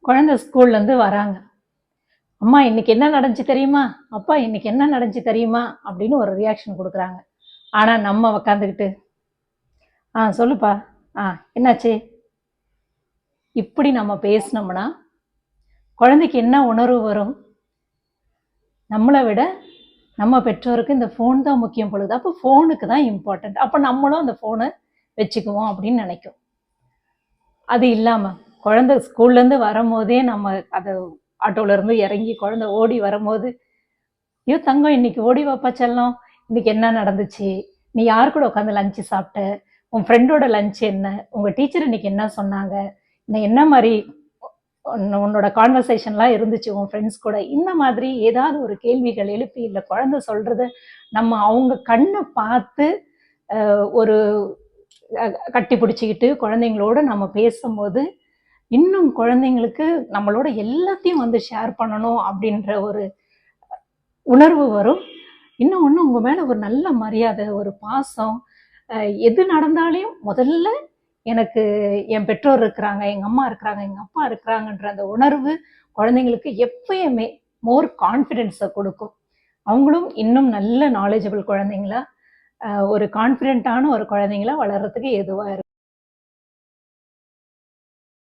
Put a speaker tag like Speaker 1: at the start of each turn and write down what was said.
Speaker 1: குழந்தை ஸ்கூல்லேருந்து வராங்க. அம்மா இன்னைக்கு என்ன நடந்துச்சு தெரியுமா, அப்பா இன்னைக்கு என்ன நடந்துச்சு தெரியுமா அப்படின்னு ஒரு ரியாக்ஷன் கொடுக்குறாங்க. ஆனால் நம்ம உக்காந்துக்கிட்டு சொல்லுப்பா, என்னாச்சு, இப்படி நம்ம பேசினோம்னா குழந்தைக்கு என்ன உணர்வு வரும்? நம்மளை விட நம்ம பெற்றோருக்கு இந்த ஃபோன் தான் முக்கியம் பொழுது, அப்போ ஃபோனுக்கு தான் இம்பார்ட்டன்ட், அப்போ நம்மளும் அந்த ஃபோனை வச்சுக்குவோம் அப்படின்னு நினைக்கும். அது இல்லாமல் குழந்தை ஸ்கூல்லேருந்து வரும்போதே நம்ம அதை ஆட்டோலேருந்து இறங்கி குழந்தை ஓடி வரும்போது, ஐயோ தங்கம் இன்னைக்கு ஓடி வாப்பா செல்லம், இன்னைக்கு என்ன நடந்துச்சு, நீ யார் கூட உட்காந்து லஞ்சு சாப்பிட்ட, உன் ஃப்ரெண்டோட லஞ்ச் என்ன, உங்கள் டீச்சர் இன்னைக்கு என்ன சொன்னாங்க, இன்னும் என்ன மாதிரி உன்னோட கான்வர்சேஷன்லாம் இருந்துச்சு உன் ஃப்ரெண்ட்ஸ் கூட, இந்த மாதிரி ஏதாவது ஒரு கேள்விகள் எழுப்பி இல்லை குழந்தை சொல்கிறத நம்ம அவங்க கண்ணை பார்த்து ஒரு கட்டி பிடிச்சிக்கிட்டு குழந்தைங்களோட நம்ம பேசும்போது இன்னும் குழந்தைங்களுக்கு நம்மளோட எல்லாத்தையும் வந்து ஷேர் பண்ணணும் அப்படின்ற ஒரு உணர்வு வரும். இன்னும் ஒன்று, உங்கள் மேலே ஒரு நல்ல மரியாதை, ஒரு பாசம், எது நடந்தாலையும் முதல்ல எனக்கு என் பெற்றோர் இருக்கிறாங்க, எங்கள் அம்மா இருக்கிறாங்க, எங்கள் அப்பா இருக்கிறாங்கன்ற அந்த உணர்வு குழந்தைங்களுக்கு எப்பயுமே மோர் கான்ஃபிடென்ஸை கொடுக்கும். அவங்களும் இன்னும் நல்ல நாலேஜபிள் குழந்தைங்களா, ஒரு கான்ஃபிடென்ட்டான ஒரு குழந்தைங்களா வளர்கிறதுக்கு எதுவாக இருக்கும்.